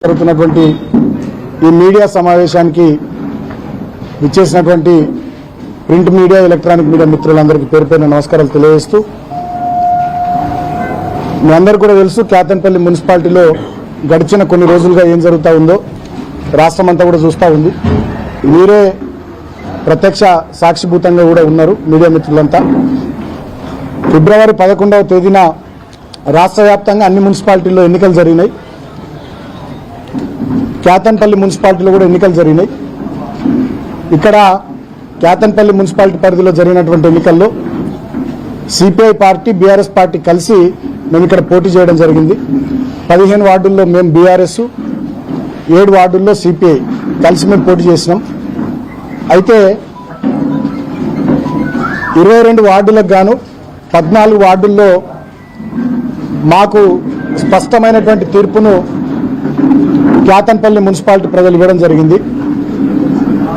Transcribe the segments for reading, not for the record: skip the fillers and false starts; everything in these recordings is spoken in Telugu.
జరుగుతున్నటువంటి ఈ మీడియా సమావేశానికి విచ్చేసినటువంటి ప్రింట్ మీడియా ఎలక్ట్రానిక్ మీడియా మిత్రులందరికీ పేరు పేరున నమస్కారాలు తెలియజేస్తూ, మీ అందరికీ కూడా తెలుసు కేతన్పల్లి మున్సిపాలిటీలో గడిచిన కొన్ని రోజులుగా ఏం జరుగుతూ ఉందో రాష్ట్రం అంతా కూడా చూస్తూ ఉంది. మీరే ప్రత్యక్ష సాక్షిభూతంగా కూడా ఉన్నారు మీడియా మిత్రులంతా. ఫిబ్రవరి 11వ తేదీన రాష్ట్ర వ్యాప్తంగా అన్ని మున్సిపాలిటీల్లో ఎన్నికలు జరిగినాయి. కేతన్పల్లి మున్సిపాలిటీలో కూడా ఎన్నికలు జరిగినాయి. ఇక్కడ కేతన్పల్లి మున్సిపాలిటీ పరిధిలో జరిగినటువంటి ఎన్నికల్లో సిపిఐ పార్టీ బీఆర్ఎస్ పార్టీ కలిసి మేము ఇక్కడ పోటీ చేయడం జరిగింది. 15 వార్డుల్లో మేము బీఆర్ఎస్, 7 వార్డుల్లో సిపిఐ కలిసి మేము పోటీ చేసినాం. అయితే 22 వార్డులకు గాను 14 వార్డుల్లో మాకు స్పష్టమైనటువంటి తీర్పును కేతన్పల్లి మున్సిపాలిటీ ప్రజలు ఇవ్వడం జరిగింది.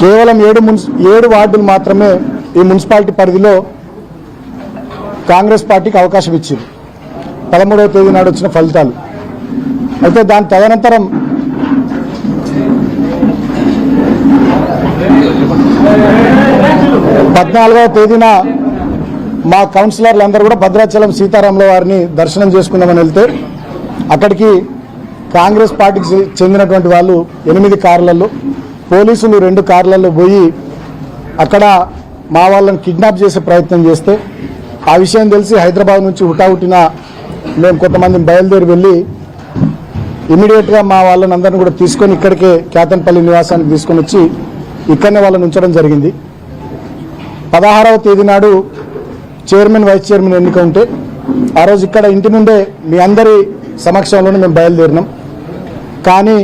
కేవలం 7 వార్డులు మాత్రమే ఈ మున్సిపాలిటీ పరిధిలో కాంగ్రెస్ పార్టీకి అవకాశం ఇచ్చింది 13వ తేదీ నాడు వచ్చిన ఫలితాలు. అయితే దాని తదనంతరం 14వ తేదీన మా కౌన్సిలర్లందరూ కూడా భద్రాచలం సీతారాముల వారిని దర్శనం చేసుకుందామని వెళ్తే అక్కడికి కాంగ్రెస్ పార్టీకి చెందినటువంటి వాళ్ళు 8 కార్లలో, పోలీసులు 2 కార్లలో పోయి అక్కడ మా వాళ్ళని కిడ్నాప్ చేసే ప్రయత్నం చేస్తే ఆ విషయం తెలిసి హైదరాబాద్ నుంచి హుటాహుటిన మేము కొంతమందిని బయలుదేరి వెళ్ళి ఇమీడియట్గా మా వాళ్ళని అందరినీ కూడా తీసుకొని ఇక్కడికే కేతన్పల్లి నివాసానికి తీసుకొని వచ్చి ఇక్కడనే వాళ్ళని ఉంచడం జరిగింది. 16వ తేదీ నాడు చైర్మన్, వైస్ చైర్మన్ ఎన్నిక ఉంటే ఆ రోజు ఇక్కడ ఇంటి నుండే మీ అందరి సమక్షంలోనే మేము బయలుదేరినాం. కానీ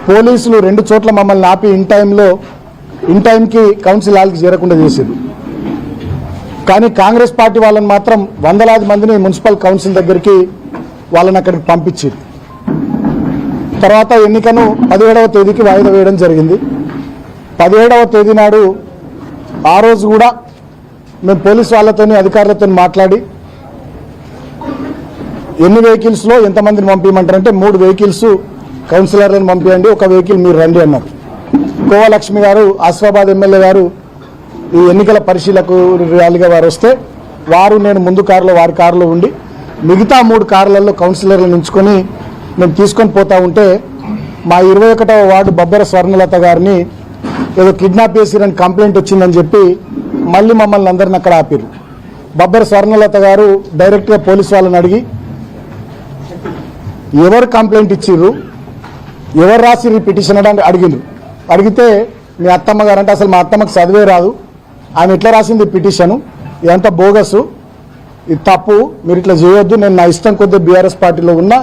పోలీసులు 2 చోట్ల మమ్మల్ని ఆపి ఇన్ టైంకి కౌన్సిల్ హాల్కి చేరకుండా చేశారు. కానీ కాంగ్రెస్ పార్టీ వాళ్ళని మాత్రం వందలాది మందిని మున్సిపల్ కౌన్సిల్ దగ్గరికి వాళ్ళని అక్కడికి పంపించారు. తర్వాత ఎన్నికను 17వ తేదీకి వాయిదా వేయడం జరిగింది. 17వ తేదీ నాడు ఆ రోజు కూడా మేము పోలీసు వాళ్ళతోని అధికారులతో మాట్లాడి ఎన్ని వెహికల్స్లో ఎంతమందిని పంపించమంటారంటే 3 వెహికల్స్ కౌన్సిలర్లను పంపించండి, 1 వెహికల్ మీరు రండి అన్నారు. కోవలక్ష్మి గారు, ఆసిఫాబాద్ ఎమ్మెల్యే గారు ఈ ఎన్నికల పరిశీలకు ర్యాలీగా వారు వస్తే నేను ముందు కారులో వారి కారులో ఉండి మిగతా 3 కార్లలో కౌన్సిలర్లను ఉంచుకొని మేము తీసుకొని పోతా ఉంటే మా 21వ వార్డు బొబ్బర స్వర్ణలత గారిని ఏదో కిడ్నాప్ చేసిరని కంప్లైంట్ వచ్చిందని చెప్పి మళ్ళీ మమ్మల్ని అందరిని అక్కడ ఆపారు. బొబ్బర స్వర్ణలత గారు డైరెక్ట్గా పోలీసు వాళ్ళని అడిగి ఎవరు కంప్లైంట్ ఇచ్చిర్రు, ఎవరు రాసిర్రు ఈ పిటిషన్ అని అడిగితే మీ అత్తమ్మ గారు అంటే అసలు మా అత్తమ్మకి చదివే రాదు, ఆమె ఎట్లా రాసింది పిటిషను, ఇదంతా బోగసు, ఇది తప్పు, మీరు ఇట్లా చేయొద్దు, నేను నా ఇష్టం కొద్దిగా బీఆర్ఎస్ పార్టీలో ఉన్న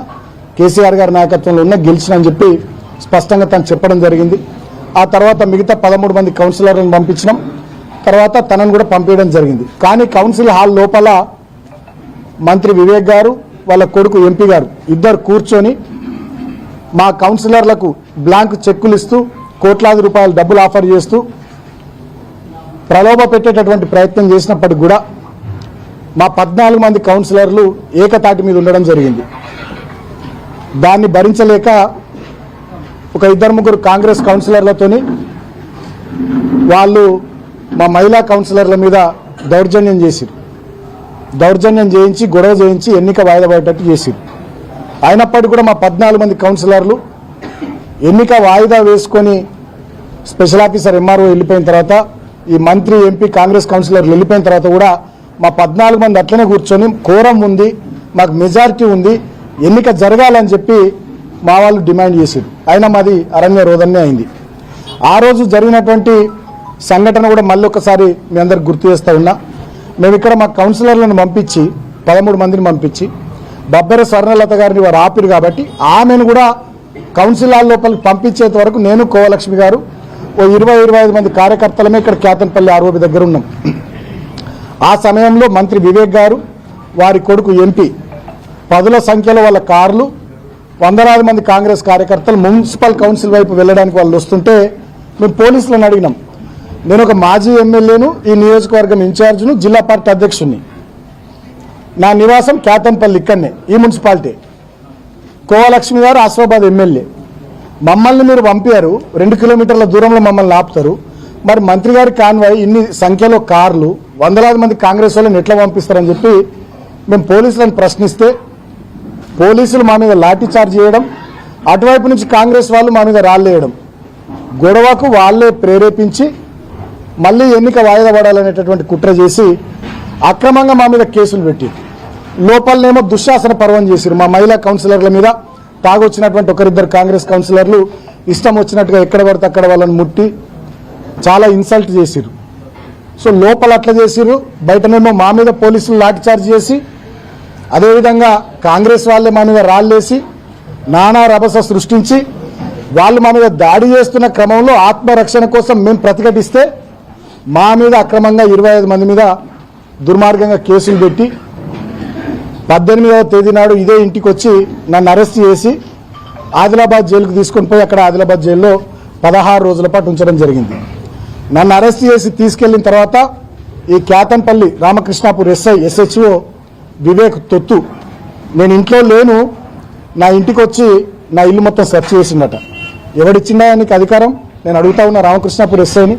కేసీఆర్ గారి నాయకత్వంలో ఉన్న గెలిచినని చెప్పి స్పష్టంగా తను చెప్పడం జరిగింది. ఆ తర్వాత మిగతా 13 మంది కౌన్సిలర్లను పంపించినాం. తర్వాత తనను కూడా పంపించడం జరిగింది. కానీ కౌన్సిల్ హాల్ లోపల మంత్రి వివేక్ గారు, వాళ్ళ కొడుకు ఎంపీ గారు ఇద్దరు కూర్చొని మా కౌన్సిలర్లకు బ్లాంక్ చెక్కులు ఇస్తూ కోట్లాది రూపాయలు డబ్బులు ఆఫర్ చేస్తూ ప్రలోభ పెట్టేటటువంటి ప్రయత్నం చేసినప్పటికి కూడా మా 14 మంది కౌన్సిలర్లు ఏకతాటి మీద ఉండడం జరిగింది. దాన్ని భరించలేక ఒక 2-3 కాంగ్రెస్ కౌన్సిలర్లతోని వాళ్ళు మా మహిళా కౌన్సిలర్ల మీద దౌర్జన్యం చేయించి గొడవ చేయించి ఎన్నిక వాయిదా పడేటట్టు చేసిరు. అయినప్పటికీ కూడా మా 14 మంది కౌన్సిలర్లు ఎన్నిక వాయిదా వేసుకొని స్పెషల్ ఆఫీసర్ ఎంఆర్ఓ వెళ్ళిపోయిన తర్వాత ఈ మంత్రి, ఎంపీ, కాంగ్రెస్ కౌన్సిలర్లు వెళ్ళిపోయిన తర్వాత కూడా మా 14 మంది అట్లనే కూర్చొని కోరం ఉంది, మాకు మెజారిటీ ఉంది, ఎన్నిక జరగాలని చెప్పి మా వాళ్ళు డిమాండ్ చేశారు. అయినా మాది అరణ్య రోదన్నే అయింది. ఆ రోజు జరిగినటువంటి సంఘటన కూడా మళ్ళీ ఒకసారి మీ అందరికి గుర్తు చేస్తూ ఉన్నా. మేము ఇక్కడ మా కౌన్సిలర్లను పంపించి 13 మందిని పంపించి బొబ్బర స్వర్ణలత గారిని వారు ఆపిరు కాబట్టి ఆమెను కూడా కౌన్సిల్ హాల్ లోపలికి పంపించేంత వరకు నేను, కోవలక్ష్మి గారు, 20-25 మంది కార్యకర్తలమే ఇక్కడ కేతన్పల్లి ఆర్ఓబి దగ్గర ఉన్నాం. ఆ సమయంలో మంత్రి వివేక్ గారు, వారి కొడుకు ఎంపీ, 10ల సంఖ్యలో వాళ్ళ కార్లు, వందలాది మంది కాంగ్రెస్ కార్యకర్తలు మున్సిపల్ కౌన్సిల్ వైపు వెళ్ళడానికి వాళ్ళు వస్తుంటే మేము పోలీసులను అడిగినాం. నేను ఒక మాజీ ఎమ్మెల్యేను, ఈ నియోజకవర్గం ఇన్ఛార్జ్ను, జిల్లా పార్టీ అధ్యక్షుడిని. నా నివాసం కేతన్పల్లి, ఇక్కడనే ఈ మున్సిపాలిటీ. కోవలక్ష్మి గారు ఆసిఫాబాద్ ఎమ్మెల్యే, మమ్మల్ని మీరు పంపారు, 2 కిలోమీటర్ల దూరంలో మమ్మల్ని ఆపుతారు. మరి మంత్రి గారి కాన్వాయ్ ఇన్ని సంఖ్యలో కార్లు, వందలాది మంది కాంగ్రెస్ వాళ్ళని ఎట్లా పంపిస్తారని చెప్పి మేము పోలీసులను ప్రశ్నిస్తే పోలీసులు మా మీద లాఠీ చార్జ్ చేయడం, అటువైపు నుంచి కాంగ్రెస్ వాళ్ళు మా మీద రాళ్ళేయడం, గొడవకు వాళ్ళే ప్రేరేపించి మళ్ళీ ఎన్నిక వాయిదా పడాలనేటటువంటి కుట్ర చేసి అక్రమంగా మా మీద కేసులు పెట్టి లోపలనేమో దుశ్శాసన పర్వం చేశారు. మా మహిళా కౌన్సిలర్ల మీద తాగొచ్చినటువంటి ఒకరిద్దరు కాంగ్రెస్ కౌన్సిలర్లు ఇష్టం వచ్చినట్టుగా ఎక్కడ పడితే అక్కడ వాళ్ళని ముట్టి చాలా ఇన్సల్ట్ చేసిరు. సో లోపల అట్లా చేసిరు, బయటనేమో మా మీద పోలీసులు లాఠీ చార్జ్ చేసి అదేవిధంగా కాంగ్రెస్ వాళ్ళే మా మీద రాళ్ళేసి నానా రభస సృష్టించి వాళ్ళు మా మీద దాడి చేస్తున్న క్రమంలో ఆత్మరక్షణ కోసం మేము ప్రతిఘటిస్తే మా మీద అక్రమంగా 25 మంది మీద దుర్మార్గంగా కేసులు పెట్టి 18వ తేదీ నాడు ఇదే ఇంటికి వచ్చి నన్ను అరెస్ట్ చేసి ఆదిలాబాద్ జైలుకు తీసుకొని పోయి అక్కడ ఆదిలాబాద్ జైల్లో 16 రోజుల పాటు ఉంచడం జరిగింది. నన్ను అరెస్ట్ చేసి తీసుకెళ్లిన తర్వాత ఈ క్యాతన్పల్లి రామకృష్ణాపూర్ SHO వివేక్ తొత్తు నేను ఇంట్లో లేను, నా ఇంటికి వచ్చి నా ఇల్లు మొత్తం సెర్చ్ చేసిందట. ఎవడిచ్చిందా నీకు అధికారం? నేను అడుగుతా ఉన్న రామకృష్ణాపూర్ SIని.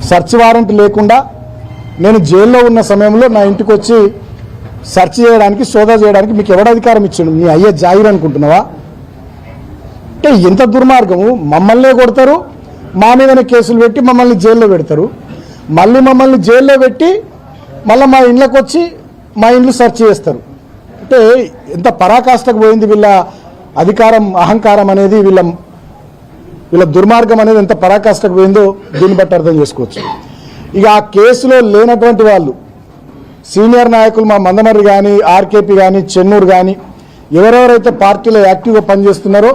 సెర్చ్ వారెంట్ లేకుండా నేను జైల్లో ఉన్న సమయంలో నా ఇంటికి వచ్చి సెర్చ్ చేయడానికి, సోదా చేయడానికి మీకు ఎవడ అధికారం ఇచ్చాడు? మీ అయ్యే జాయిర్ అనుకుంటున్నావా? అంటే ఎంత దుర్మార్గము! మమ్మల్నే కొడతారు, మా మీదనే కేసులు పెట్టి మమ్మల్ని జైల్లో పెడతారు, మళ్ళీ మమ్మల్ని జైల్లో పెట్టి మళ్ళీ మా ఇంట్లోకి వచ్చి మా ఇండ్లు సెర్చ్ చేస్తారు. అంటే ఎంత పరాకాష్ఠకు పోయింది వీళ్ళ అధికారం, అహంకారం అనేది, వీళ్ళ దుర్మార్గం అనేది ఎంత పరాకాష్ఠకు పోయిందో దీన్ని బట్టి అర్థం చేసుకోవచ్చు. ఇక ఆ కేసులో లేనటువంటి వాళ్ళు సీనియర్ నాయకులు మా మందమర్రి కానీ, RKP కానీ, చెన్నూరు కానీ ఎవరెవరైతే పార్టీలో యాక్టివ్గా పనిచేస్తున్నారో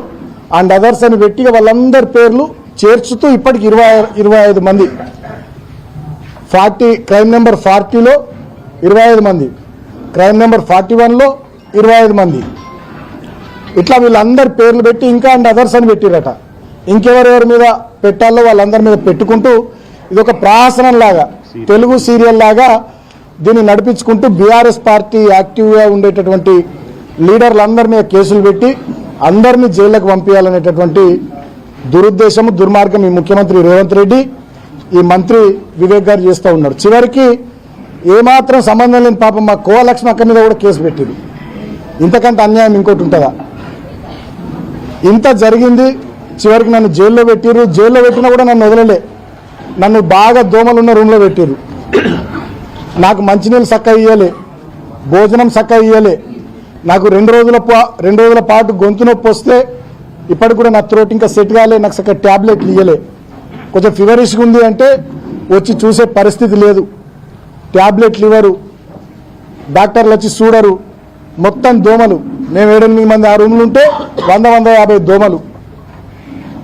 అండ్ అదర్స్ అని పెట్టి వాళ్ళందరి పేర్లు చేర్చుతూ ఇప్పటికి 25 మంది, క్రైమ్ నెంబర్ 40లో 25 మంది, క్రైమ్ నెంబర్ 41లో 25 మంది, ఇట్లా వీళ్ళందరి పేర్లు పెట్టి ఇంకా అండ్ అదర్స్ అని పెట్టిరట. ఇంకెవరెవరి మీద పెట్టాలో వాళ్ళందరి మీద పెట్టుకుంటూ ఇది ఒక ప్రహసనం లాగా, తెలుగు సీరియల్ లాగా దీన్ని నడిపించుకుంటూ BRS పార్టీ యాక్టివ్గా ఉండేటటువంటి లీడర్లందరి మీద కేసులు పెట్టి అందరినీ జైళ్లకు పంపించాలనేటటువంటి దురుద్దేశము, దుర్మార్గం ఈ ముఖ్యమంత్రి రేవంత్ రెడ్డి, ఈ మంత్రి వివేక్ గారు చేస్తూ ఉన్నారు. చివరికి ఏమాత్రం సంబంధం లేని పాపం మా కోలక్ష్మి అక్క మీద కూడా కేసు పెట్టింది. ఇంతకంటే అన్యాయం ఇంకోటి ఉంటుందా? ఇంత జరిగింది. చివరికి నన్ను జైల్లో పెట్టిరు. జైల్లో పెట్టినా కూడా నన్ను వదలలే. నన్ను బాగా దోమలున్న రూమ్లో పెట్టిరు. నాకు మంచినీళ్ళు చక్కగా ఇయ్యలే, భోజనం చక్కగా ఇయ్యలే. నాకు 2 రోజుల పాటు గొంతు నొప్పి వస్తే ఇప్పటికి కూడా నా త్రోట్ ఇంకా సెట్ కాలే, నాకు చక్కగా ట్యాబ్లెట్లు ఇయ్యలే. కొంచెం ఫీవరిష్గా ఉంది అంటే వచ్చి చూసే పరిస్థితి లేదు, ట్యాబ్లెట్లు ఇవ్వరు, డాక్టర్లు వచ్చి చూడరు. మొత్తం దోమలు. మేము 7-8 మంది ఆ రూమ్లు ఉంటే 100-150 దోమలు.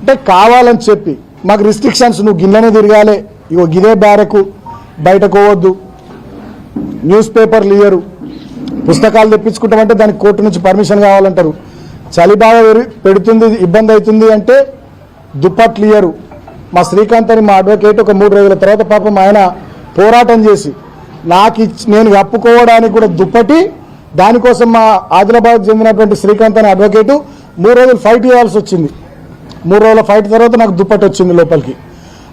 అంటే కావాలని చెప్పి మాకు రిస్ట్రిక్షన్స్, నువ్వు గిన్నెనే తిరగాలి, ఇగో గిదే బ్యారకు, బయటకు పోవద్దు, న్యూస్ పేపర్లు ఇయ్యరు, పుస్తకాలు తెప్పించుకుంటామంటే దానికి కోర్టు నుంచి పర్మిషన్ కావాలంటారు, చలి బాగా పెడుతుంది, ఇబ్బంది అవుతుంది అంటే దుప్పట్లు ఇయ్యరు. మా శ్రీకాంత్ అని మా అడ్వకేట్ ఒక 3 రోజుల తర్వాత పాపం ఆయన పోరాటం చేసి నేను కప్పుకోవడానికి కూడా దుప్పటి, దానికోసం మా ఆదిలాబాద్ చెందినటువంటి శ్రీకాంత్ అనే అడ్వకేటు 3 రోజులు ఫైట్ చేయాల్సి వచ్చింది. 3 రోజుల ఫైట్ తర్వాత నాకు దుప్పటి వచ్చింది లోపలికి.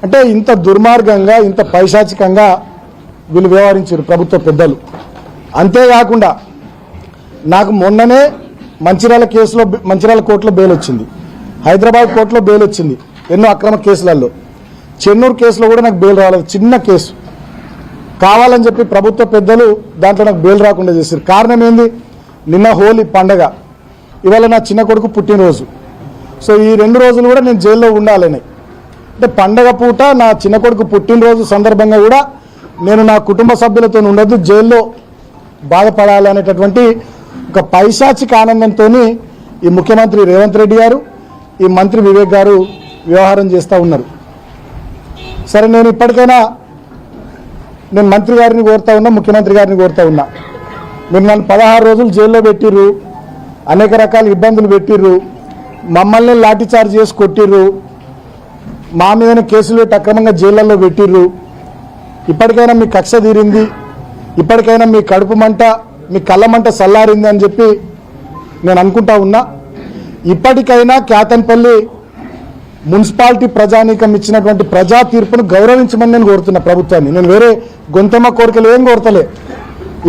అంటే ఇంత దుర్మార్గంగా, ఇంత పైశాచికంగా వీళ్ళు వ్యవహరించారు ప్రభుత్వ పెద్దలు. అంతేకాకుండా నాకు మొన్ననే మంచిర్యాల కోర్టులో బెయిల్ వచ్చింది, హైదరాబాద్ కోర్టులో బెయిల్ వచ్చింది, ఎన్నో అక్రమ కేసులలో. చెన్నూరు కేసులో కూడా నాకు బెయిల్ రాలేదు, చిన్న కేసు. కావాలని చెప్పి ప్రభుత్వ పెద్దలు దాంట్లో నాకు బెయిల్ రాకుండా చేశారు. కారణం ఏంది? నిన్న హోలీ పండగ, ఇవాళ నా చిన్న కొడుకు పుట్టినరోజు. సో ఈ 2 రోజులు కూడా నేను జైల్లో ఉండాలని, అంటే పండగ పూట నా చిన్న కొడుకు పుట్టినరోజు సందర్భంగా కూడా నేను నా కుటుంబ సభ్యులతో ఉండొద్దు, జైల్లో బాధపడాలనేటటువంటి ఒక పైశాచిక ఆనందంతో ఈ ముఖ్యమంత్రి రేవంత్ రెడ్డి గారు, ఈ మంత్రి వివేక్ గారు వ్యవహారం చేస్తూ ఉన్నారు. సరే, నేను ఇప్పటికైనా మంత్రి గారిని కోరుతా ఉన్నా, ముఖ్యమంత్రి గారిని కోరుతా ఉన్నా, మీరు నన్ను 16 రోజులు జైల్లో పెట్టిర్రు, అనేక రకాల ఇబ్బందులు పెట్టిర్రు, మమ్మల్ని లాఠీ చార్జ్ చేసి కొట్టిర్రు, మా మీదనే కేసులు పెట్టి అక్రమంగా జైళ్లలో పెట్టిర్రు. ఇప్పటికైనా మీ కక్ష తీరింది, ఇప్పటికైనా మీ కడుపు మంట, మీ కళ్ళ మంట చల్లారింది అని చెప్పి నేను అనుకుంటా ఉన్నా. ఇప్పటికైనా కేతన్పల్లి మున్సిపాలిటీ ప్రజానీకం ఇచ్చినటువంటి ప్రజా తీర్పును గౌరవించమని నేను కోరుతున్నా ప్రభుత్వాన్ని. నేను వేరే గొంతెమ్మ కోరికలు ఏం కోరతలే.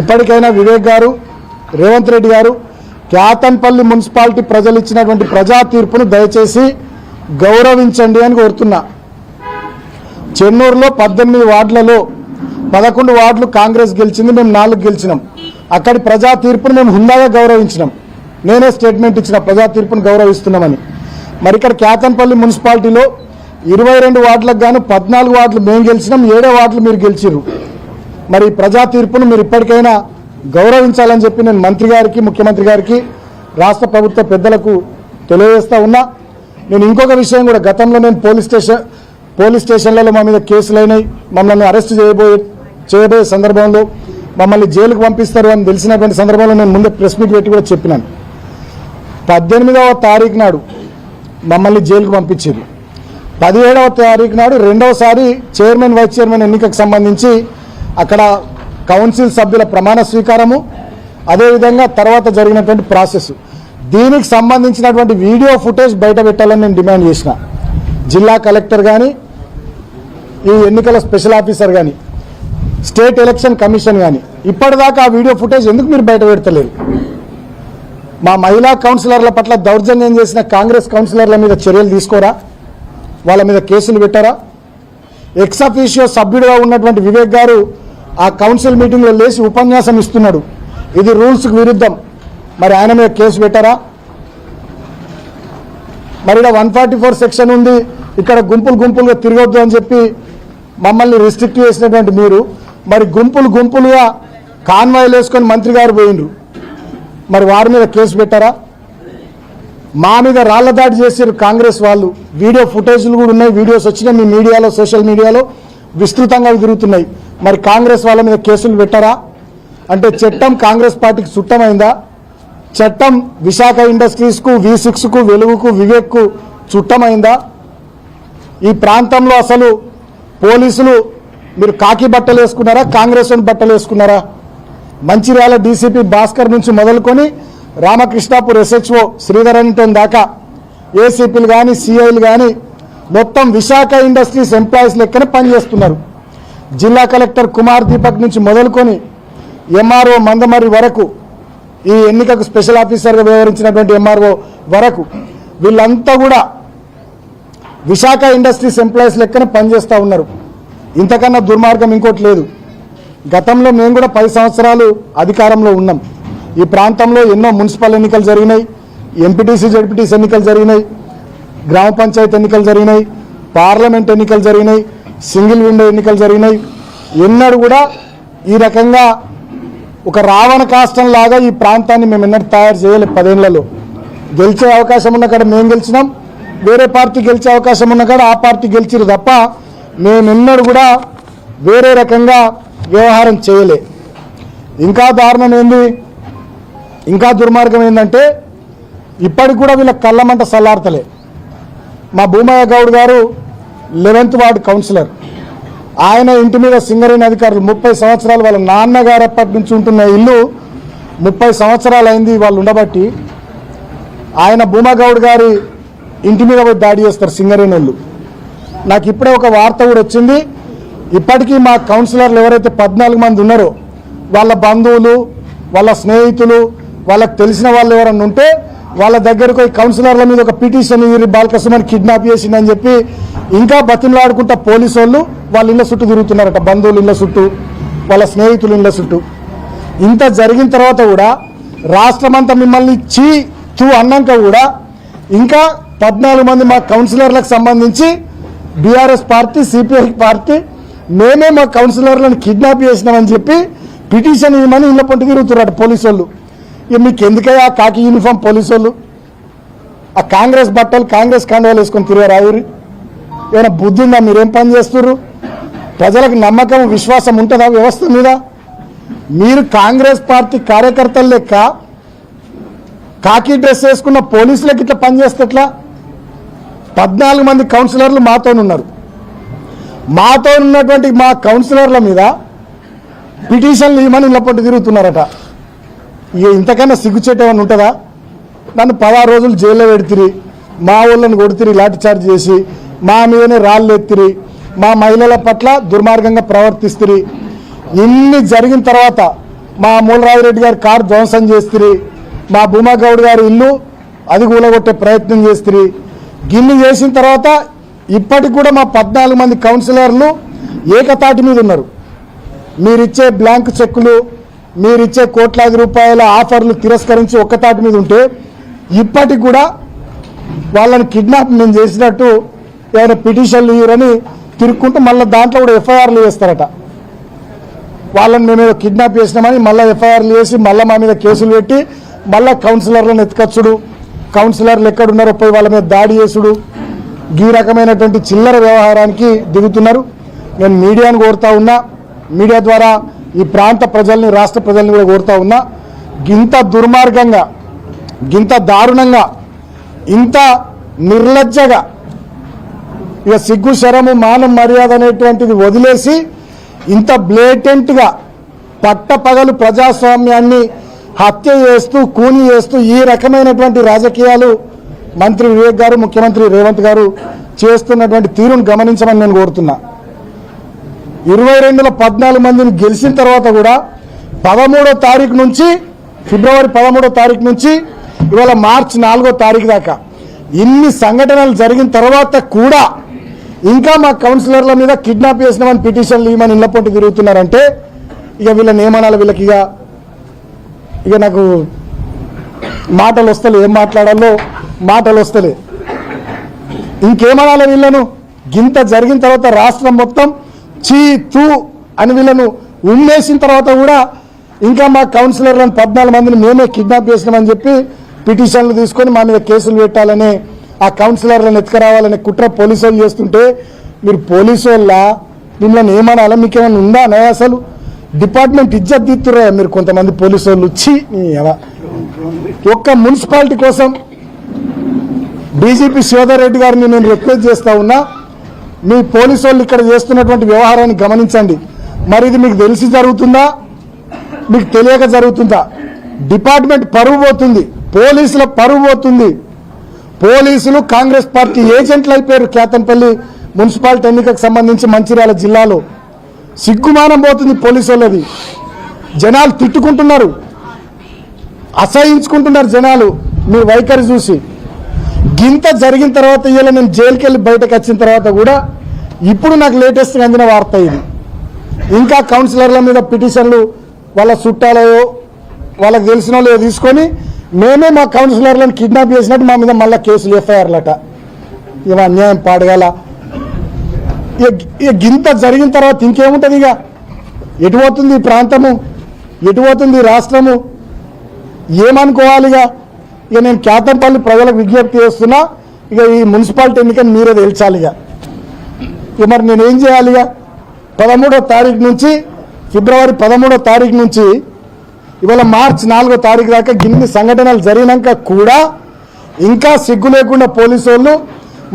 ఇప్పటికైనా వివేక్ గారు, రేవంత్ రెడ్డి గారు కేతన్పల్లి మున్సిపాలిటీ ప్రజలు ఇచ్చినటువంటి ప్రజా తీర్పును దయచేసి గౌరవించండి అని కోరుతున్నా. చెన్నూరులో 18 వార్డులలో 11 వార్డులు కాంగ్రెస్ గెలిచింది, మేము 4 గెలిచినాం. అక్కడి ప్రజా తీర్పును మేము హుందాగా గౌరవించినాం. నేనే స్టేట్మెంట్ ఇచ్చిన ప్రజా తీర్పును గౌరవిస్తున్నామని. మరి ఇక్కడ కేతన్పల్లి మున్సిపాలిటీలో 22 వార్డులకు గాను 14 వార్డులు మేము గెలిచినాం, 7 వార్డులు మీరు గెలిచిర్రు. మరి ప్రజా తీర్పును మీరు ఇప్పటికైనా గౌరవించాలని చెప్పి నేను మంత్రి గారికి, ముఖ్యమంత్రి గారికి, రాష్ట్ర ప్రభుత్వ పెద్దలకు తెలియజేస్తా ఉన్నా. నేను ఇంకొక విషయం కూడా, గతంలో నేను పోలీస్ స్టేషన్లలో మా మీద కేసులైనాయి, మమ్మల్ని అరెస్ట్ చేయబోయే సందర్భంలో మమ్మల్ని జైలుకు పంపిస్తారు అని తెలిసినటువంటి సందర్భంలో నేను ముందే ప్రెస్ మీట్ పెట్టి కూడా చెప్పినాను. 18వ తారీఖు నాడు మమ్మల్ని జైలుకు పంపించేది. 17వ తారీఖు నాడు రెండవసారి చైర్మన్, వైస్ చైర్మన్ ఎన్నికకు సంబంధించి అక్కడ కౌన్సిల్ సభ్యుల ప్రమాణ స్వీకారము, అదేవిధంగా తర్వాత జరిగినటువంటి ప్రాసెస్, దీనికి సంబంధించినటువంటి వీడియో ఫుటేజ్ బయట పెట్టాలని నేను డిమాండ్ చేసిన. జిల్లా కలెక్టర్ కానీ, ఈ ఎన్నికల స్పెషల్ ఆఫీసర్ కానీ, స్టేట్ ఎలక్షన్ కమిషన్ కానీ ఇప్పటిదాకా ఆ వీడియో ఫుటేజ్ ఎందుకు మీరు బయట పెడతలేరు? మా మహిళా కౌన్సిలర్ల పట్ల దౌర్జన్యం చేసిన కాంగ్రెస్ కౌన్సిలర్ల మీద చర్యలు తీసుకోరా? వాళ్ళ మీద కేసులు పెట్టారా? ఎక్స్ అఫీషియో సభ్యుడిగా ఉన్నటువంటి వివేక్ గారు ఆ కౌన్సిల్ మీటింగ్లో లేచి ఉపన్యాసం ఇస్తున్నాడు, ఇది రూల్స్కు విరుద్ధం. మరి ఆయన మీద కేసు పెట్టారా? మరి ఇక్కడ 144 సెక్షన్ ఉంది, ఇక్కడ గుంపులుగా తిరగొద్దు అని చెప్పి మమ్మల్ని రిస్ట్రిక్ట్ చేసినటువంటి మీరు మరి గుంపులుగా కాన్వాయ్లు వేసుకొని మంత్రి గారు పోయిండ్రు, మరి వారి మీద కేసు పెట్టారా? మా మీద రాళ్ల దాడి చేసారు కాంగ్రెస్ వాళ్ళు. వీడియో ఫుటేజ్లు కూడా ఉన్నాయి, వీడియోస్ వచ్చినాయి మీ మీడియాలో, సోషల్ మీడియాలో విస్తృతంగా తిరుగుతున్నాయి. మరి కాంగ్రెస్ వాళ్ళ మీద కేసులు పెట్టారా? అంటే చట్టం కాంగ్రెస్ పార్టీకి చుట్టమైందా? చట్టం విశాఖ ఇండస్ట్రీస్కు, V6కు, వెలుగుకు, వివేక్కు చుట్టమైందా? ఈ ప్రాంతంలో అసలు పోలీసులు మీరు కాకి బట్టలు వేసుకున్నారా, కాంగ్రెస్ బట్టలు వేసుకున్నారా? మంచిర్యాల డీసీపీ భాస్కర్ నుంచి మొదలుకొని రామకృష్ణాపూర్ SHO శ్రీధరన్టన్ దాకా ఏసీపీలు కానీ, సిఐలు కానీ మొత్తం విశాఖ ఇండస్ట్రీస్ ఎంప్లాయీస్ లెక్కనే పనిచేస్తున్నారు. జిల్లా కలెక్టర్ కుమార్ దీపక్ నుంచి మొదలుకొని MRO మందమరి వరకు, ఈ ఎన్నికకు స్పెషల్ ఆఫీసర్గా వ్యవహరించినటువంటి MRO వరకు వీళ్ళంతా కూడా విశాఖ ఇండస్ట్రీస్ ఎంప్లాయీస్ లెక్కనే పనిచేస్తూ ఉన్నారు. ఇంతకన్నా దుర్మార్గం ఇంకోటి లేదు. గతంలో మేము కూడా 10 సంవత్సరాలు అధికారంలో ఉన్నాం. ఈ ప్రాంతంలో ఎన్నో మున్సిపల్ ఎన్నికలు జరిగినాయి, ఎంపీటీసీ, జడ్పీటీసీ ఎన్నికలు జరిగినాయి, గ్రామ పంచాయతీ ఎన్నికలు జరిగినాయి, పార్లమెంట్ ఎన్నికలు జరిగినాయి, సింగిల్ విండో ఎన్నికలు జరిగినాయి. ఎన్నడూ కూడా ఈ రకంగా ఒక రావణ కాష్టం లాగా ఈ ప్రాంతాన్ని మేము ఎన్నడూ తయారు చేయలేదు. 10 ఏళ్లలో గెలిచే అవకాశం ఉన్న కాడ మేము గెలిచినాం, వేరే పార్టీ గెలిచే అవకాశం ఉన్న కాడ ఆ పార్టీ గెలిచిరు తప్ప మేమెన్నడూ కూడా వేరే రకంగా వ్యవహారం చేయలే. ఇంకా దారుణం ఏంది, ఇంకా దుర్మార్గం ఏంటంటే ఇప్పటికి కూడా వీళ్ళ కళ్ళమంట సల్లార్తలే. మా భూమయ్య గౌడ్ గారు 11th వార్డు కౌన్సిలర్, ఆయన ఇంటి మీద సింగరేణి అధికారులు 30 సంవత్సరాలు, వాళ్ళ నాన్నగారు అప్పటి నుంచి ఉంటున్న ఇల్లు 30 సంవత్సరాలు అయింది వాళ్ళు ఉండబట్టి, ఆయన భూమగౌడ్ గారి ఇంటి మీద పోయి దాడి చేస్తారు సింగరేణి వాళ్ళు. నాకు ఇప్పుడే ఒక వార్త కూడా వచ్చింది, ఇప్పటికీ మా కౌన్సిలర్లు ఎవరైతే 14 మంది ఉన్నారో వాళ్ళ బంధువులు, వాళ్ళ స్నేహితులు, వాళ్ళకి తెలిసిన వాళ్ళు ఎవరన్నా ఉంటే వాళ్ళ దగ్గరకు ఈ కౌన్సిలర్ల మీద ఒక పిటిషన్ బాలకృష్ణని కిడ్నాప్ చేసిందని చెప్పి ఇంకా బతిమలాడుకుంటా పోలీసు వాళ్ళు వాళ్ళ ఇళ్ళ చుట్టూ తిరుగుతున్నారట, బంధువుల ఇళ్ళ చుట్టూ, వాళ్ళ స్నేహితుల ఇళ్ళ చుట్టూ. ఇంత జరిగిన తర్వాత కూడా రాష్ట్రమంతా మిమ్మల్ని చూ అన్నాక కూడా ఇంకా 14 మంది మా కౌన్సిలర్లకు సంబంధించి బీఆర్ఎస్ పార్టీ, సిపిఐ పార్టీ మేమే మా కౌన్సిలర్లను కిడ్నాప్ చేసినామని చెప్పి పిటిషన్ ఇవ్వమని ఇళ్ళ పొంటి తిరుగుతున్నారట పోలీసు వాళ్ళు. ఇక మీకు ఎందుకయ్యా కాకి యూనిఫామ్ పోలీసు వాళ్ళు? ఆ కాంగ్రెస్ బట్టలు, కాంగ్రెస్ కండువాలు వేసుకొని తిరిగారు. ఆవిరి ఏమైనా బుద్ధి ఉందా? మీరేం పని చేస్తున్నారు? ప్రజలకు నమ్మకం, విశ్వాసం ఉంటుందా వ్యవస్థ మీద? మీరు కాంగ్రెస్ పార్టీ కార్యకర్తలు లెక్క కాకి డ్రెస్ వేసుకున్న పోలీసులకు ఇట్లా పనిచేస్తే ఎట్లా? 14 మంది కౌన్సిలర్లు మాతో ఉన్నారు. మాతో ఉన్నటువంటి మా కౌన్సిలర్ల మీద పిటిషన్లు ఇవ్వమని ఇళ్ళ పొట్టు తిరుగుతున్నారట. ఇక ఇంతకన్నా సిగ్గుచేట ఏమైనా ఉంటుందా? నన్ను 16 రోజులు జైల్లో పెడితిరి, మా ఊళ్ళని కొడుతిరి, లాఠీ చార్జ్ చేసి మా మీదనే రాళ్ళు ఎత్తిరి, మా మహిళల పట్ల దుర్మార్గంగా ప్రవర్తిస్తురి. ఇన్ని జరిగిన తర్వాత మా మూలరాజిరెడ్డి గారి కారు ధ్వంసం చేస్తురి, మా భూమాగౌడ్ గారి ఇల్లు అది కూలగొట్టే ప్రయత్నం చేస్తురి. గిన్ని చేసిన తర్వాత ఇప్పటికి కూడా మా 14 మంది కౌన్సిలర్లు ఏకతాటి మీద ఉన్నారు. మీరిచ్చే బ్లాంక్ చెక్కులు, మీరిచ్చే కోట్లాది రూపాయల ఆఫర్లు తిరస్కరించి ఒక్కతాటి మీద ఉంటే ఇప్పటికి కూడా వాళ్ళని కిడ్నాప్ మేము చేసినట్టు ఏమైనా పిటిషన్లు ఇవ్వరని తిరుక్కుంటూ మళ్ళీ దాంట్లో కూడా ఎఫ్ఐఆర్లు వేస్తారట. వాళ్ళని మేము ఏదో కిడ్నాప్ చేసినామని మళ్ళీ ఎఫ్ఐఆర్లు వేసి మళ్ళీ మా మీద కేసులు పెట్టి మళ్ళీ కౌన్సిలర్లను ఎత్తుకొచ్చుడు, కౌన్సిలర్లు ఎక్కడున్నారో పోయి వాళ్ళ మీద దాడి చేసుడు, ఈ రకమైనటువంటి చిల్లర వ్యవహారానికి దిగుతున్నారు. నేను మీడియాను కోరుతా ఉన్నా, మీడియా ద్వారా ఈ ప్రాంత ప్రజల్ని, రాష్ట్ర ప్రజల్ని కూడా కోరుతా ఉన్నా, గింత దుర్మార్గంగా, గింత దారుణంగా, ఇంత నిర్లజ్జగా, ఇక సిగ్గు శరము మానం మర్యాద అనేటువంటిది వదిలేసి ఇంత బ్లేటెంట్గా పట్టపగలు ప్రజాస్వామ్యాన్ని హత్య చేస్తూ, కూని చేస్తూ ఈ రకమైనటువంటి రాజకీయాలు మంత్రి వివేక్ గారు, ముఖ్యమంత్రి రేవంత్ గారు చేస్తున్నటువంటి తీరును గమనించమని నేను కోరుతున్నా. 22లో 14 మందిని గెలిచిన తర్వాత కూడా 13వ తారీఖు నుంచి, ఫిబ్రవరి 13వ తారీఖు నుంచి ఇవాళ మార్చి 4వ తారీఖు దాకా ఇన్ని సంఘటనలు జరిగిన తర్వాత కూడా ఇంకా మా కౌన్సిలర్ల మీద కిడ్నాప్ చేసినామని పిటిషన్లు ఇవ్వమని ఇళ్ల పొంటి తిరుగుతున్నారంటే ఇక వీళ్ళని ఏమనాలి? వీళ్ళకి ఇక నాకు మాటలు వస్తలే, ఏం మాట్లాడాలో మాటలు వస్తలే. ఇంకేమనాలి వీళ్ళను? గింత జరిగిన తర్వాత రాష్ట్రం మొత్తం చీ తూ అని వీళ్ళను ఉమ్మేసిన తర్వాత కూడా ఇంకా మా కౌన్సిలర్లను 14 మందిని మేమే కిడ్నాప్ చేసినామని చెప్పి పిటిషన్లు తీసుకొని మా మీద కేసులు పెట్టాలని, ఆ కౌన్సిలర్లను ఎత్తుకురావాలనే కుట్ర పోలీసు వాళ్ళు చేస్తుంటే మీరు పోలీసు వాళ్ళ మిమ్మల్ని ఏమనాలా? మీకేమైనా ఉందా నయ? అసలు డిపార్ట్మెంట్ ఇజ్జత్ తీస్తురా మీరు కొంతమంది పోలీసు వాళ్ళు. వచ్చి ఒక్క మున్సిపాలిటీ కోసం డీజీపీ శ్రీధర్ రెడ్డి గారిని నేను రిక్వెస్ట్ చేస్తా ఉన్నా, మీ పోలీసు వాళ్ళు ఇక్కడ చేస్తున్నటువంటి వ్యవహారాన్ని గమనించండి. మరి ఇది మీకు తెలిసి జరుగుతుందా, మీకు తెలియక జరుగుతుందా? డిపార్ట్మెంట్ పరువు పోతుంది, పోలీసుల పరువు పోతుంది. పోలీసులు కాంగ్రెస్ పార్టీ ఏజెంట్లు అయిపోయారు. కేతన్పల్లి మున్సిపాలిటీ ఎన్నికకు సంబంధించి మంచిర్యాల జిల్లాలో సిగ్గుమానం పోతుంది పోలీసు వాళ్ళది. జనాలు తిట్టుకుంటున్నారు, అసహించుకుంటున్నారు జనాలు మీ వైఖరి చూసి. గింత జరిగిన తర్వాత ఇలా నేను జైలుకి వెళ్ళి బయటకు వచ్చిన తర్వాత కూడా ఇప్పుడు నాకు లేటెస్ట్గా అందిన వార్త ఇది. ఇంకా కౌన్సిలర్ల మీద పిటిషన్లు వాళ్ళ చుట్టాలయో వాళ్ళకి తెలిసిన వాళ్ళో తీసుకొని మేమే మా కౌన్సిలర్లను కిడ్నాప్ చేసినట్టు మా మీద మళ్ళీ కేసులు, ఎఫ్ఐఆర్లట. ఇక అన్యాయం పాడగల. ఇక గింత జరిగిన తర్వాత ఇంకేముంటుంది? ఇక ఎటు పోతుంది ఈ ప్రాంతము, ఎటు పోతుంది ఈ రాష్ట్రము? ఏమనుకోవాలి? ఇక నేను కేతంపల్లి ప్రజలకు విజ్ఞప్తి చేస్తున్నా, ఇక ఈ మున్సిపాలిటీ ఎన్నికని మీరే తేల్చాలి. ఇక మరి నేనేం చేయాలి? 13వ తారీఖు నుంచి, ఫిబ్రవరి 13వ తారీఖు నుంచి ఇవాళ మార్చి 4వ తారీఖు దాకా గిన్ని సంఘటనలు జరిగినాక కూడా ఇంకా సిగ్గు లేకుండా పోలీసు వాళ్ళు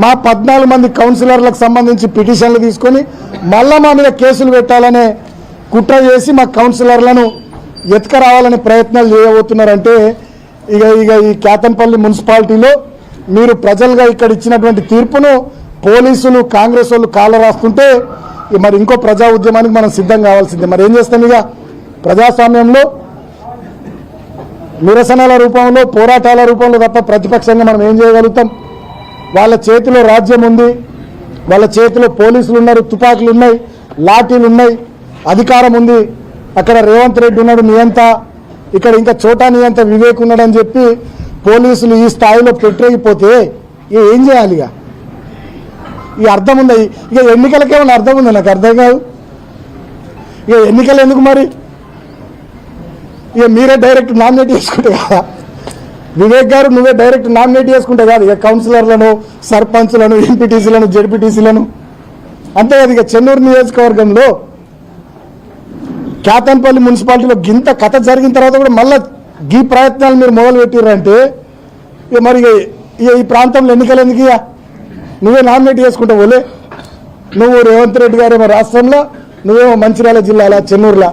మా 14 మంది కౌన్సిలర్లకు సంబంధించి పిటిషన్లు తీసుకొని మళ్ళా మా మీద కేసులు పెట్టాలనే కుట్ర చేసి మా కౌన్సిలర్లను ఎత్తుకరావాలనే ప్రయత్నాలు చేయబోతున్నారంటే ఇక ఈ కేతన్పల్లి మున్సిపాలిటీలో మీరు ప్రజలుగా ఇక్కడ ఇచ్చినటువంటి తీర్పును పోలీసులు, కాంగ్రెస్ వాళ్ళు కాళ్ళ రాస్తుంటే మరి ఇంకో ప్రజా ఉద్యమానికి మనం సిద్ధం కావాల్సిందే. మరి ఏం చేస్తాం? ఇక ప్రజాస్వామ్యంలో నిరసనల రూపంలో, పోరాటాల రూపంలో తప్ప ప్రతిపక్షంగా మనం ఏం చేయగలుగుతాం? వాళ్ళ చేతిలో రాజ్యం ఉంది, వాళ్ళ చేతిలో పోలీసులు ఉన్నారు, తుపాకులు ఉన్నాయి, లాఠీలు ఉన్నాయి, అధికారం ఉంది. అక్కడ రేవంత్ రెడ్డి ఉన్నాడు నియంత, ఇక్కడ ఇంకా చోటా నియంత వివేక్ ఉన్నాడని చెప్పి పోలీసులు ఈ స్థాయిలో పెట్టలేకపోతే ఏం చేయాలి? ఇక అర్థం ఉందా? ఇక ఎన్నికలకేమన్నా అర్థం ఉందా? నాకు అర్థం కాదు. ఇక ఎన్నికలు ఎందుకు మరి? ఇక మీరే డైరెక్ట్ నామినేట్ చేసుకుంటే కదా వివేక్ గారు, నువ్వే డైరెక్ట్ నామినేట్ చేసుకుంటే కాదు ఇక కౌన్సిలర్లను, సర్పంచ్లను, ఎంపీటీసీలను, జెడ్పీటీసీలను, అంతే కదా. ఇక చెన్నూరు నియోజకవర్గంలో కేతన్పల్లి మున్సిపాలిటీలో గింత కథ జరిగిన తర్వాత కూడా మళ్ళీ ఈ ప్రయత్నాలు మీరు మొదలు పెట్టిర్రంటే ఇక మరి ఈ ప్రాంతంలో ఎన్నికలు ఎందుకు? ఇక నువ్వే నామినేట్ చేసుకుంటావు. ఓలే నువ్వు రేవంత్ రెడ్డి గారేమో రాష్ట్రంలో, నువ్వేమో మంచిర్యాల జిల్లాలో, చెన్నూరులో.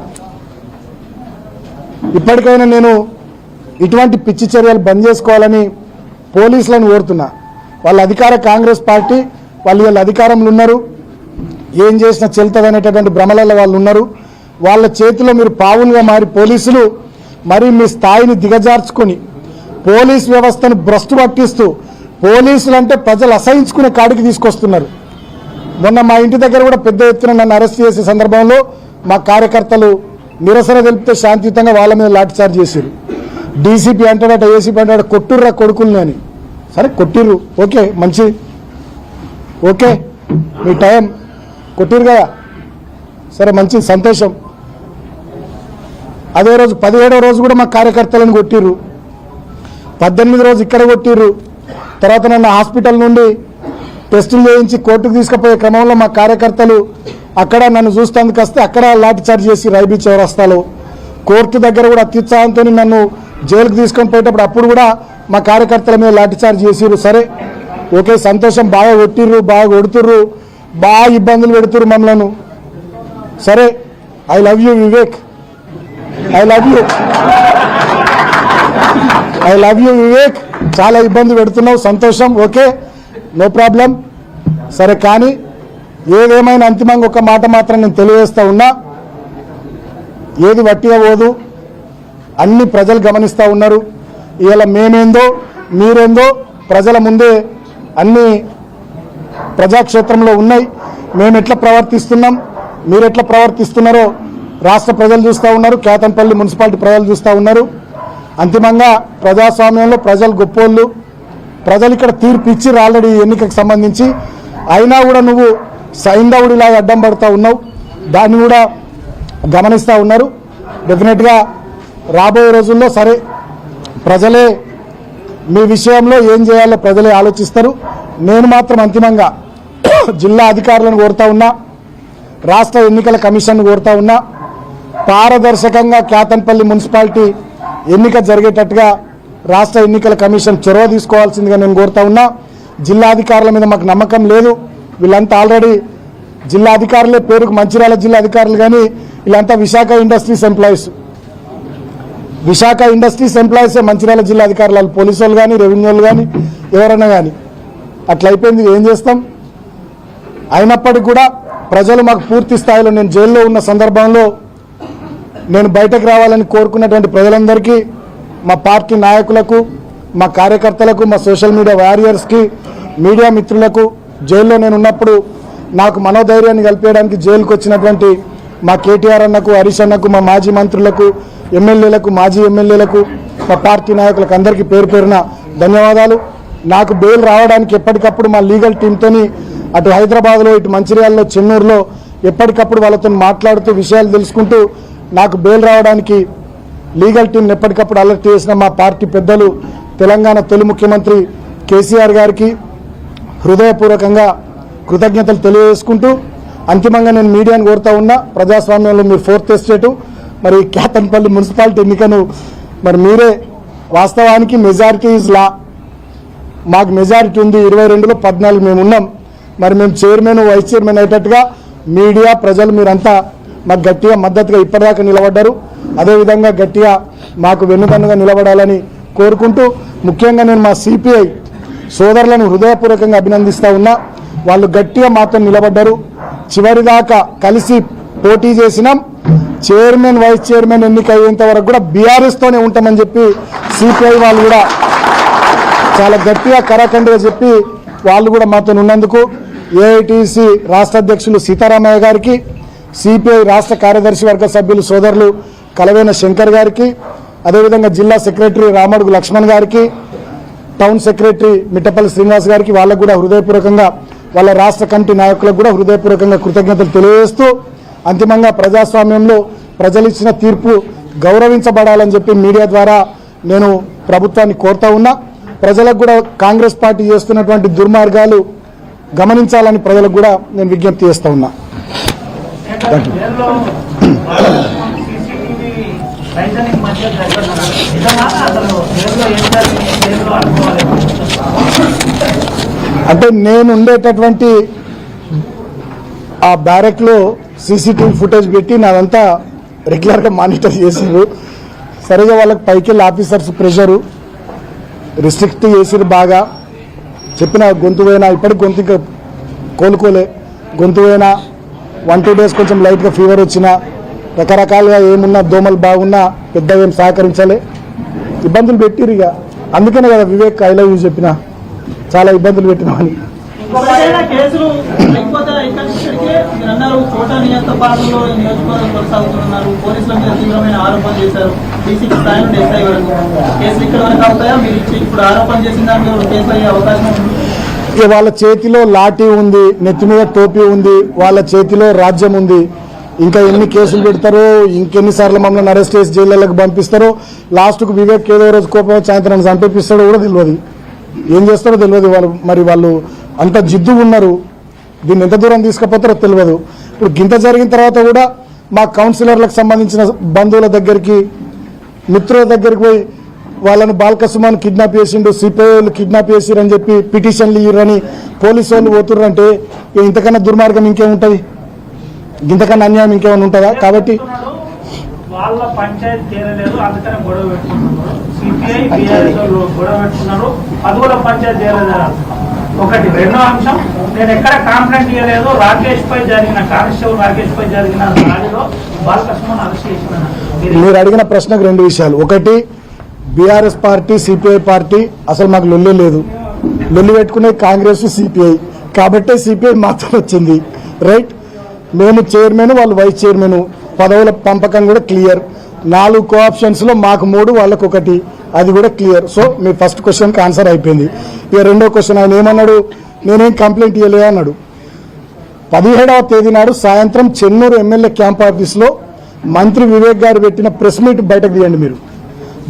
ఇప్పటికైనా నేను ఇటువంటి పిచ్చి చర్యలు బంద్ చేసుకోవాలని పోలీసులను కోరుతున్నా. వాళ్ళ అధికార కాంగ్రెస్ పార్టీ వాళ్ళు అధికారంలో ఉన్నారు, ఏం చేసినా చెల్తదనేటటువంటి భ్రమలలో వాళ్ళు ఉన్నారు. వాళ్ళ చేతిలో మీరు పావులుగా మారి పోలీసులు మరి మీ స్థాయిని దిగజార్చుకొని పోలీస్ వ్యవస్థను భ్రష్టు పట్టిస్తూ పోలీసులు అంటే ప్రజలు అసహించుకునే కాడికి తీసుకొస్తున్నారు. మొన్న మా ఇంటి దగ్గర కూడా పెద్ద ఎత్తున నన్ను అరెస్ట్ చేసే సందర్భంలో మా కార్యకర్తలు నిరసన తెలిపితే శాంతియుతంగా వాళ్ళ మీద లాఠీచార్జ్ చేశారు. డీసీపీ అంటాడట, ఏసీపీ అంటాడట, కొట్టుర్రా కొడుకుల్ని అని. సరే కొట్టిర్రు, ఓకే, మంచి, ఓకే, మీ టైం కొట్టిరు కదా, సరే మంచి సంతోషం. అదే రోజు 17వ రోజు కూడా మా కార్యకర్తలను కొట్టిర్రు, 18వ రోజు ఇక్కడ కొట్టిర్రు. తర్వాత నన్ను హాస్పిటల్ నుండి టెస్టులు చేయించి కోర్టుకు తీసుకుపోయే క్రమంలో మా కార్యకర్తలు అక్కడ నన్ను చూస్తానికి వస్తే అక్కడ లాఠీచార్జ్ చేసి రైబీ చౌరస్తాలో, కోర్టు దగ్గర కూడా అత్యుత్సాహంతో నన్ను జైలుకు తీసుకొని పోయేటప్పుడు అప్పుడు కూడా మా కార్యకర్తల మీద లాఠీచార్జ్ చేసిర్రు. సరే ఓకే సంతోషం, బాగా కొట్టిర్రు, బాగా కొడుతుర్రు, బాగా ఇబ్బందులు పెడుతుర్రు మమ్మల్ని. సరే I love you Vivek, I love you, I love you Vivek, చాలా ఇబ్బంది పెడుతున్నావు, సంతోషం, ఓకే, నో ప్రాబ్లం. సరే కానీ ఏదేమైనా అంతిమంగా ఒక మాట మాత్రం నేను తెలియజేస్తా ఉన్నా, ఏది వట్టిగా పోదు, అన్ని ప్రజలు గమనిస్తూ ఉన్నారు. ఇవాళ మేమేందో మీరేందో ప్రజల ముందే అన్ని ప్రజాక్షేత్రంలో ఉన్నాయి. మేము ఎట్లా ప్రవర్తిస్తున్నాం, మీరు ఎట్లా ప్రవర్తిస్తున్నారో రాష్ట్ర ప్రజలు చూస్తూ ఉన్నారు, కేతన్పల్లి మున్సిపాలిటీ ప్రజలు చూస్తూ ఉన్నారు. అంతిమంగా ప్రజాస్వామ్యంలో ప్రజలు గొప్పోళ్ళు, ప్రజలు ఇక్కడ తీర్పు ఇచ్చిర్రు ఆల్రెడీ ఎన్నికకు సంబంధించి. అయినా కూడా నువ్వు సైంధవుడిలాగా అడ్డం పడుతూ ఉన్నావు, దాన్ని కూడా గమనిస్తూ ఉన్నారు. డెఫినెట్గా రాబోయే రోజుల్లో సరే ప్రజలే మీ విషయంలో ఏం చేయాలో ప్రజలే ఆలోచిస్తారు. నేను మాత్రం అంతిమంగా జిల్లా అధికారులను కోరుతా ఉన్నా, రాష్ట్ర ఎన్నికల కమిషన్ కోరుతా ఉన్నా, పారదర్శకంగా కేతన్పల్లి మున్సిపాలిటీ ఎన్నిక జరిగేటట్టుగా రాష్ట్ర ఎన్నికల కమిషన్ చొరవ తీసుకోవాల్సిందిగా నేను కోరుతా ఉన్నా. జిల్లా అధికారుల మీద మాకు నమ్మకం లేదు, వీళ్ళంతా ఆల్రెడీ జిల్లా అధికారులే పేరుకు మంచిర్యాల జిల్లా అధికారులు, కానీ వీళ్ళంతా Visakha industries employees, Visakha industries ఎంప్లాయీసే మంచిర్యాల జిల్లా అధికారులు, వాళ్ళు పోలీసు వాళ్ళు కానీ రెవెన్యూ వాళ్ళు కానీ ఎవరైనా కానీ. అట్లా అయిపోయింది, ఏం చేస్తాం. అయినప్పటికీ కూడా ప్రజలు మాకు పూర్తి స్థాయిలో, నేను జైల్లో ఉన్న సందర్భంలో నేను బయటకు రావాలని కోరుకున్నటువంటి ప్రజలందరికీ, మా పార్టీ నాయకులకు, మా కార్యకర్తలకు, మా సోషల్ మీడియా వారియర్స్కి, మీడియా మిత్రులకు, జైల్లో నేను ఉన్నప్పుడు నాకు మనోధైర్యాన్ని కల్పించడానికి జైలుకు వచ్చినటువంటి మా కేటీఆర్ అన్నకు, హరీష్ అన్నకు, మా మాజీ మంత్రులకు, ఎమ్మెల్యేలకు, మాజీ ఎమ్మెల్యేలకు, మా పార్టీ నాయకులకు అందరికీ పేరు పేరున ధన్యవాదాలు. నాకు బెయిల్ రావడానికి ఎప్పటికప్పుడు మా లీగల్ టీంతోని అటు హైదరాబాద్లో, ఇటు మంచిర్యాలలో, చెన్నూరులో ఎప్పటికప్పుడు వాళ్ళతో మాట్లాడుతూ విషయాలు తెలుసుకుంటూ నాకు బెయిల్ రావడానికి లీగల్ టీంని ఎప్పటికప్పుడు అలర్ట్ చేసిన మా పార్టీ పెద్దలు, తెలంగాణ తొలి ముఖ్యమంత్రి కేసీఆర్ గారికి హృదయపూర్వకంగా కృతజ్ఞతలు తెలియజేసుకుంటూ అంతిమంగా నేను మీడియాను కోరుతా ఉన్నా, ప్రజాస్వామ్యంలో మీరు 4th ఎస్టేటు, మరి కేతన్పల్లి మున్సిపాలిటీ ఎన్నికను మరి మీరే, వాస్తవానికి మెజారిటీ ఈజ్ లా, మాకు మెజారిటీ ఉంది, 22లో 14 మేము ఉన్నాం. మరి మేము చైర్మన్, వైస్ చైర్మన్ అయ్యేటట్టుగా మీడియా, ప్రజలు మీరంతా మాకు గట్టిగా మద్దతుగా ఇప్పటిదాకా నిలబడ్డారు. అదేవిధంగా గట్టిగా మాకు వెన్నుదన్నుగా నిలబడాలని కోరుకుంటూ, ముఖ్యంగా నేను మా సిపిఐ సోదరులను హృదయపూర్వకంగా అభినందిస్తూ ఉన్నా. వాళ్ళు గట్టిగా మాతో నిలబడ్డారు, చివరిదాకా కలిసి పోటీ చేసినాం. చైర్మన్, వైస్ చైర్మన్ ఎన్నిక అయ్యేంత వరకు కూడా బీఆర్ఎస్తోనే ఉంటామని చెప్పి సిపిఐ వాళ్ళు కూడా చాలా గట్టిగా కరాఖండిగా చెప్పి వాళ్ళు కూడా మాతో ఉన్నందుకు ఏఐటీసీ రాష్ట్ర అధ్యక్షులు సీతారామయ్య గారికి, సిపిఐ రాష్ట్ర కార్యదర్శి వర్గ సభ్యులు సోదరులు కలవేన శంకర్ గారికి, అదేవిధంగా జిల్లా సెక్రటరీ రామడుగు లక్ష్మణ్ గారికి, టౌన్ సెక్రటరీ మిట్టపల్లి శ్రీనివాస్ గారికి, వాళ్ళకు కూడా హృదయపూర్వకంగా, వాళ్ళ రాష్ట్ర కమిటీ నాయకులకు కూడా హృదయపూర్వకంగా కృతజ్ఞతలు తెలియజేస్తూ, అంతిమంగా ప్రజాస్వామ్యంలో ప్రజలు ఇచ్చిన తీర్పు గౌరవించబడాలని చెప్పి మీడియా ద్వారా నేను ప్రభుత్వాన్ని కోరుతా ఉన్నా. ప్రజలకు కూడా కాంగ్రెస్ పార్టీ చేస్తున్నటువంటి దుర్మార్గాలు గమనించాలని ప్రజలకు కూడా నేను విజ్ఞప్తి చేస్తా ఉన్నా. అంటే నేను ఉండేటటువంటి ఆ బ్యారెక్లో సీసీటీవీ ఫుటేజ్ పెట్టి నాదంతా రెగ్యులర్గా మానిటర్ చేసిండ్రు. సరిగా వాళ్ళకి పైకి వెళ్ళి ఆఫీసర్స్ ప్రెషరు రిస్ట్రిక్ట్ చేసిరు బాగా. చెప్పిన గొంతు పోయినా ఇప్పటికి గొంతు ఇంకా కోలుకోలే. గొంతు పోయినా 1-2 days కొంచెం లైట్గా ఫీవర్ వచ్చినా రకరకాలుగా ఏమున్నా దోమలు బాగున్నా పెద్దగా ఏం సహకరించాలి, ఇబ్బందులు పెట్టిరు. ఇక అందుకనే కదా వివేక్ ఐ లవ్ యూ చెప్పిన, చాలా ఇబ్బందులు పెట్టినామని. కేసులు లేకపోతే ఇక్కడికే మీరు అన్నారు కోట నియంత్రణలో నియోజకవర్గం కొనసాగుతున్నారు, పోలీసుల మీద తీవ్రమైన ఆరోపణ చేశారు. డీసీపీ స్థాయి నుండి ఎస్ఐ వరకు కేసులు ఇక్కడ వరకు అవుతాయా? మీరు ఇప్పుడు ఆరోపణ చేసిన దాంట్లో కేసులు అయ్యే అవకాశం ఉంది? వాళ్ళ చేతిలో లాఠీ ఉంది, నెత్తి మీద టోపీ ఉంది, వాళ్ళ చేతిలో రాజ్యం ఉంది. ఇంకా ఎన్ని కేసులు పెడతారో, ఇంకెన్నిసార్లు మమ్మల్ని అరెస్ట్ చేసి జైళ్ళకి పంపిస్తారో, లాస్ట్కు వివేక్ ఏదో రోజు కోపం సాయంత్రం చంపేపిస్తాడో కూడా తెలియదు, ఏం చేస్తారో తెలియదు. వాళ్ళు అంత జిద్దు ఉన్నారు, దీన్ని ఎంత దూరం తీసుకుపోతారో తెలియదు. ఇప్పుడు గింత జరిగిన తర్వాత కూడా మా కౌన్సిలర్లకు సంబంధించిన బంధువుల దగ్గరికి, మిత్రుల దగ్గరికి పోయి వాళ్ళని బాల్కసుమాన్ కిడ్నాప్ చేసిండు, సిపిఐ వాళ్ళు కిడ్నాప్ చేసిరని చెప్పి పిటిషన్లు ఇయ్యరని పోలీసు వాళ్ళు పోతుర్రంటే ఇంతకన్నా దుర్మార్గం ఇంకేముంటుంది? ఇంతకన్నా అన్యాయం ఇంకేమైనా ఉంటుందా? కాబట్టి వాళ్ళ పంచాయతీ చేరలేదు, అందుకనే గొడవ పెట్టుకుంటున్నారు. సిపిఐ బీఆర్ఎస్ గొడవ పెట్టుకున్నారు, అది కూడా పంచాయతీ చేరలేదు. ఒకటి. రెండో అంశం, నేను ఎక్కడ కాంప్లైంట్ ఇవ్వలేదు. రాకేష్ పై జరిగిన కానిస్టేబుల్ రాకేష్ పై జరిగిన దాడిలో బాలకృష్ణ అరెస్ట్ చేసిన. మీరు అడిగిన ప్రశ్నకు 2 విషయాలు. ఒకటి, బీఆర్ఎస్ పార్టీ సిపిఐ పార్టీ అసలు మాకు లొల్లి లేదు. లొల్లి పెట్టుకునే కాంగ్రెస్ సిపిఐ, కాబట్టే సిపిఐ మాత్రం వచ్చింది. రైట్. మేము చైర్మన్, వాళ్ళు వైస్ చైర్మన్, పదవుల పంపకం కూడా క్లియర్. 4 కోఆప్షన్స్ లో మాకు 3, వాళ్ళకు 1, అది కూడా క్లియర్. సో మీ ఫస్ట్ క్వశ్చన్కి ఆన్సర్ అయిపోయింది. ఇక రెండో క్వశ్చన్, ఆయన ఏమన్నాడు, నేనేం కంప్లైంట్ ఇవ్వలే అన్నాడు. 17వ తేదీ నాడు సాయంత్రం చెన్నూరు ఎమ్మెల్యే క్యాంప్ ఆఫీస్లో మంత్రి వివేక్ గారు పెట్టిన ప్రెస్ మీట్ బయటకు తీయండి మీరు.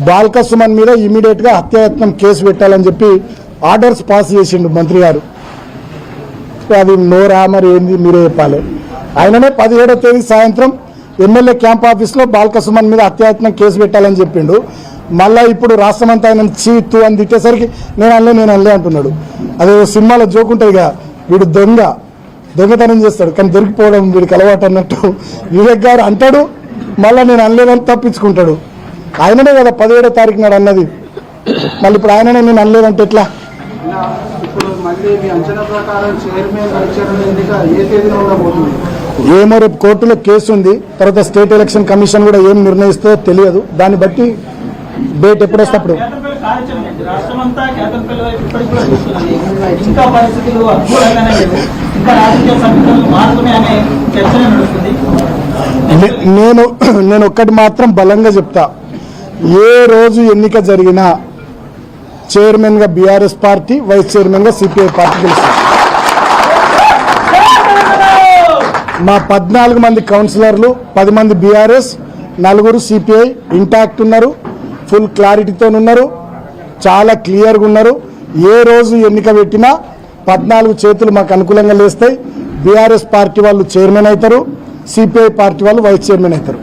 బాల్క సుమన్ మీద ఇమీడియట్ గా హత్యాయత్నం కేసు పెట్టాలని చెప్పి ఆర్డర్స్ పాస్ చేసిండు మంత్రి గారు. అది నోరా మరి ఏంది మీరే చెప్పాలి. ఆయననే 17వ తేదీ సాయంత్రం ఎమ్మెల్యే క్యాంప్ ఆఫీస్లో బాల్క సుమన్ మీద హత్యాయత్నం కేసు పెట్టాలని చెప్పిండు. మళ్ళా ఇప్పుడు రాష్ట్రమంతా ఆయన చీతు అని తిట్టేసరికి నేను అనలే అంటున్నాడు. అదే సినిమాలో జోక్ ఉంటుంది కదా, వీడు దొంగతనం చేస్తాడు కానీ దొరికిపోవడం వీడికి అలవాటు అన్నట్టు వివేక్ గారు అంటాడు, మళ్ళీ నేను అనలేదని తప్పించుకుంటాడు. ఆయననే కదా 17వ తారీఖు నాడు అన్నది, మళ్ళీ ఇప్పుడు ఆయననే నేను అనలేదంటే ఎట్లా? ఏమో రేపు కోర్టులో కేసు ఉంది, తర్వాత స్టేట్ ఎలక్షన్ కమిషన్ కూడా ఏం నిర్ణయిస్తుందో తెలియదు. దాన్ని బట్టి డేట్ ఎప్పుడు వస్తే అప్పుడు. నేను ఒక్కటి మాత్రం బలంగా చెప్తా, ఏ రోజు ఎన్నిక జరిగినా చైర్మన్ గా బీఆర్ఎస్ పార్టీ, వైస్ చైర్మన్ గా సిపిఐ పార్టీ గెలుస్తుంది. మా 14 మంది కౌన్సిలర్లు, 10 మంది బీఆర్ఎస్, 4 సిపిఐ ఇంటాక్ట్ ఉన్నారు, ఫుల్ క్లారిటీతో ఉన్నారు, చాలా క్లియర్గా ఉన్నారు. ఏ రోజు ఎన్నిక పెట్టినా 14 చేతులు మాకు అనుకూలంగా లేస్తాయి. బీఆర్ఎస్ పార్టీ వాళ్ళు చైర్మన్ అవుతారు, సిపిఐ పార్టీ వాళ్ళు వైస్ చైర్మన్ అవుతారు.